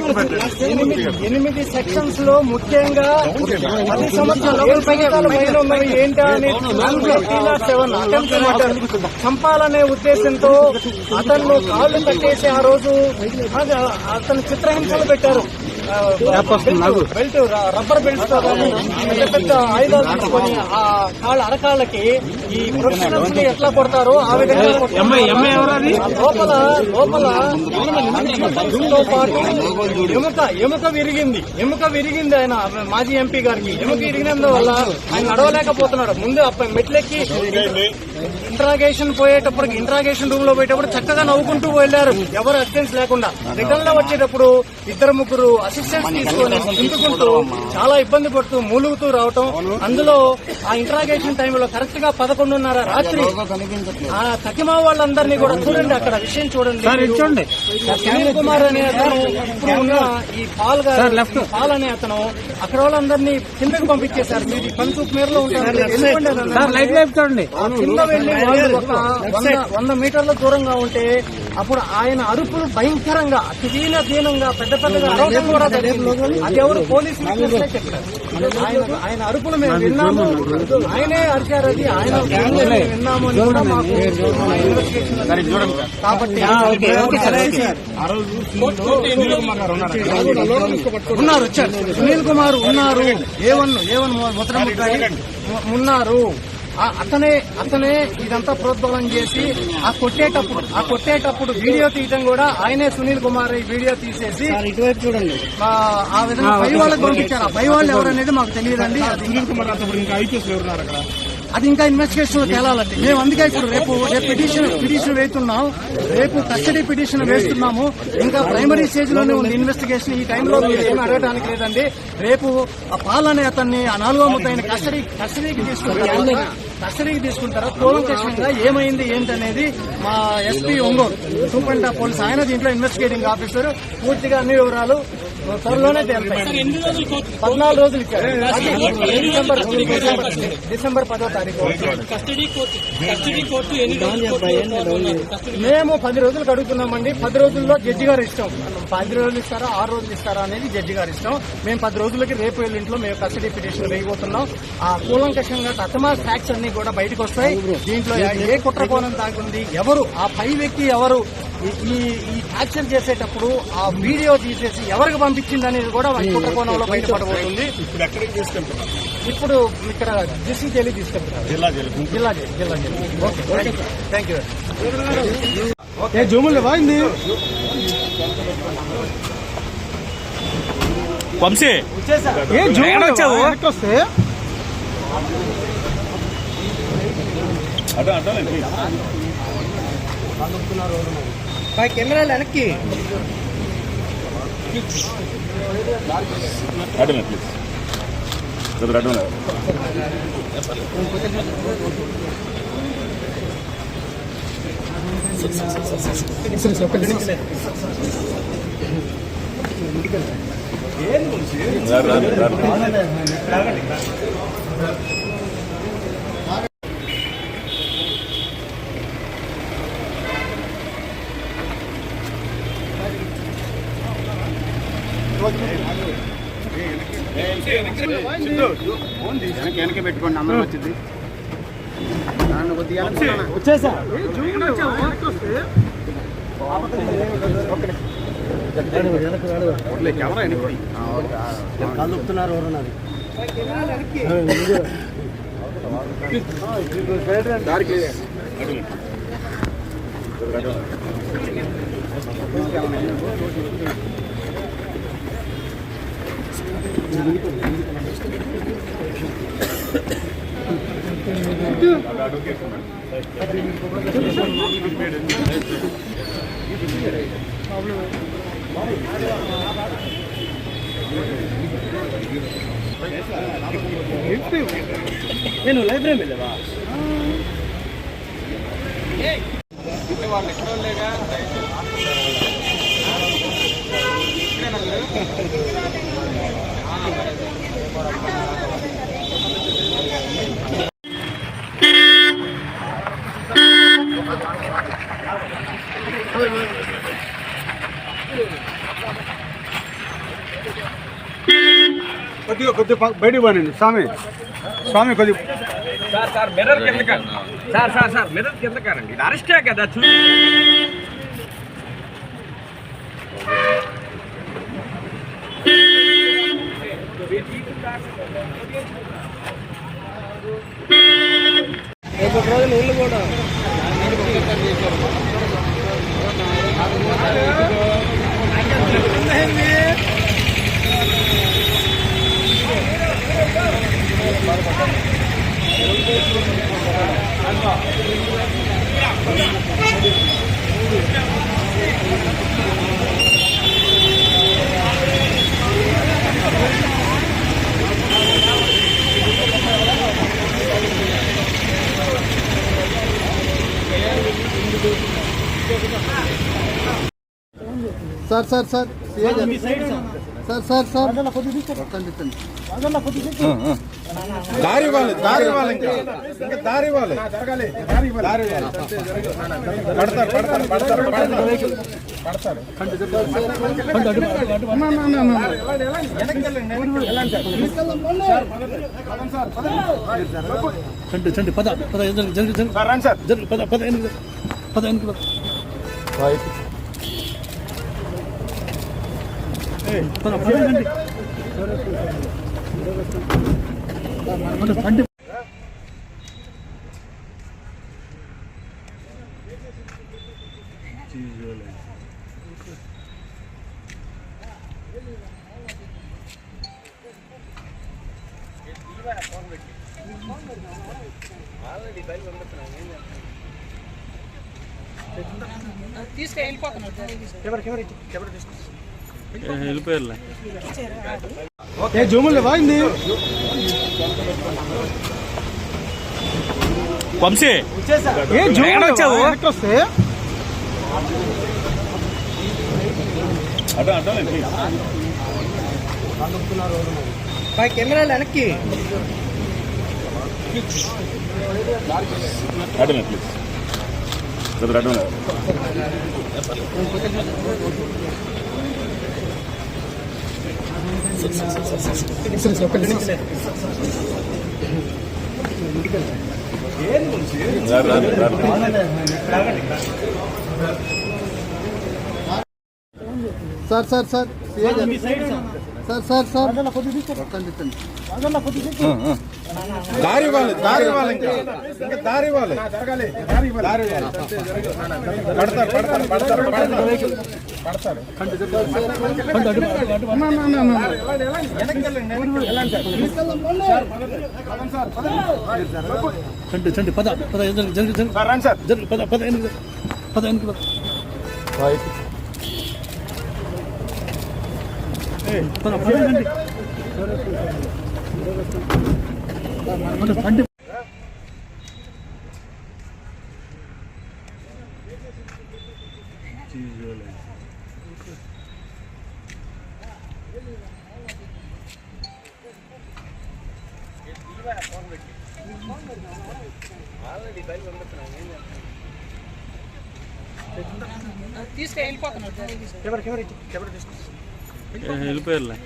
8 sections లో ముఖ్యంగా 10 సంవత్సరాల పైన ఉన్నవి ఏంటి అని 7 అటెంప్ట్ చంపాలనే ఉద్దేశంతో అతను కాళ్ళు కట్టేసి ఆ రోజు అతను చిత్రహింసలు పెట్టారు. బెల్ట్ రబ్బర్ బెల్ట్స్ తో కానీ పెద్ద పెద్ద ఆయుధాలు తీసుకొని ఆ కాళ్ళ అరకాళ్ళకి ఈ ప్రొఫెషనల్స్ ని ఎట్లా కొడతారో ఆ విధంగా లోపల పాటు ఎముక విరిగింది. ఆయన మాజీ ఎంపీ గారికి ఎముక విరిగినందువల్ల ఆయన నడవలేకపోతున్నాడు. ముందు మెట్లెక్కి ఇంట్రాగేషన్ రూమ్ లో పోయేటప్పుడు చక్కగా నవ్వుకుంటూ వెళ్లారు, ఎవరు అసిస్టెంట్స్ లేకుండా. రిటర్న్ లో వచ్చేటప్పుడు 2-3 అసిస్టెంట్స్ తీసుకొని చిందుకుంటూ చాలా ఇబ్బంది పడుతూ మూలుగుతూ రావటం. అందులో ఆ ఇంట్రాగేషన్ టైంలో కరెక్ట్ గా 11:30 రాత్రి ఆ తకిమా వాళ్ళందరినీ కూడా చూడండి, అక్కడ విషయం చూడండి. సునీల్ కుమార్ అనే అతను ఇప్పుడు ఉన్న ఈ పాల్ అనే అతను అక్కడ వాళ్ళందరినీ కిందకు పంపించేశారు. మీరు పంచూప్ మేరలో ఉంటారు, కింద వెళ్లి వాళ్ళు 100 మీటర్ల దూరంగా ఉంటే అప్పుడు ఆయన అరుపులు భయంకరంగా దీనంగా పెద్ద పెద్దగా అరవడం కూడా జరిగింది. అది ఎవరు పోలీసులు చెప్పారు. ఆయన అరుపులు మేము విన్నాము, ఆయనే అరిచారు, అది ఆయన విన్నాము అని కూడా మాకు కాబట్టి ఉన్నారు. వచ్చారు, సునీల్ కుమార్ ఉన్నారు, A1 ముద్రముద్దాయి ఉన్నారు. అతనే ఇదంతా ప్రోద్బలం చేసి ఆ కొట్టేటప్పుడు వీడియో తీయటం కూడా ఆయనే. సునీల్ కుమార్ ఈ వీడియో తీసేసి ఇటువైపు చూడండి ఆ విధంగా పై వాళ్ళకి పంపించారు. ఆ పై వాళ్ళు ఎవరనేది మాకు తెలియదండి. అది ఇంకా ఇన్వెస్టిగేషన్ లో తేలాలండి. మేము అందుకే ఇప్పుడు రేపు పిటిషన్ వేస్తున్నాం, రేపు కస్టడీ పిటిషన్ వేస్తున్నాము. ఇంకా ప్రైమరీ స్టేజ్ లోనే ఉంది ఇన్వెస్టిగేషన్. ఈ టైంలో మీరు ఏమి అడగడానికి లేదండి. రేపు ఆ పాలనే అతన్ని ఆ 4వ ముద్దాయిని కస్టడీకి తీసుకుంటారా కూలంకషంగా ఏమైంది ఏంటనేది మా SP Ongole superintendent of police ఆయన దీంట్లో ఇన్వెస్టిగేటింగ్ ఆఫీసర్ పూర్తిగా అన్ని వివరాలు త్వరలోనే తేలుతాయి. 14 రోజులు ఇచ్చారు. డిసెంబర్ 10వ తారీఖు. మేము 10 రోజులకు అడుగుతున్నామండి. 10 రోజుల్లో జడ్జి గారు ఇష్టం. 10 రోజులు ఇస్తారా 6 రోజులు ఇస్తారా అనేది జడ్జి గారు ఇష్టం. మేము 10 రోజులకి రేపు ఎల్లుంట్లో మేము కస్టడీ పిటిషన్ వేయబోతున్నాం. ఆ కూలంకషంగా తతమా ఫ్యాక్ట్స్ అన్ని కూడా బయటకు వస్తాయి. దీంట్లో ఏ కుట్రకోణం దాగుంది, ఎవరు ఆ పై వ్యక్తి, ఎవరు ఈ యాక్షన్ చేసేటప్పుడు ఆ వీడియో తీసేసి ఎవరికి పంపించింది అనేది కూడా కుట్రకోణంలో బయటపడబోతుంది. ఇప్పుడు ఇక్కడ డిస్ట్రిక్ట్ జైలు తీసుకెళ్తున్నారు, జిల్లా జైలు. Okay, thank you. జూములు బాగుంది వంశీ వచ్చావు వస్తే కెమెరాలు వెనక్కి వెనక పెట్టుకోండి, అందరం వచ్చింది. వచ్చేసా కెమెరా ఎన్నుకోండి. కలుపుతున్నారు ఎవరున్నారు దారికి నేను లైబ్రరీ వెళ్ళవా వాళ్ళు ఎక్కడ లేగా కొద్దిగా బయటికి పోనండి స్వామి కొద్దిగా సార్ మిర్రర్ కింద సార్ మిర్రర్ కింద కారండి ఇది అరెస్టే కదా చూసి రోజులు కూడా సార్ దారి ఇవ్వాలి ఇంకా దారి ఇవ్వాలి పడతారు వెళ్ళిపోయారులే జూములు వాయింది వంశీ ఎక్కడ వచ్చావు వస్తే కెమెరాలు వెనక్కి దారి ఇవ్వాలి ఇంకా దారి ఇవ్వాలి పడతారు వెళ్ళిపోయారులే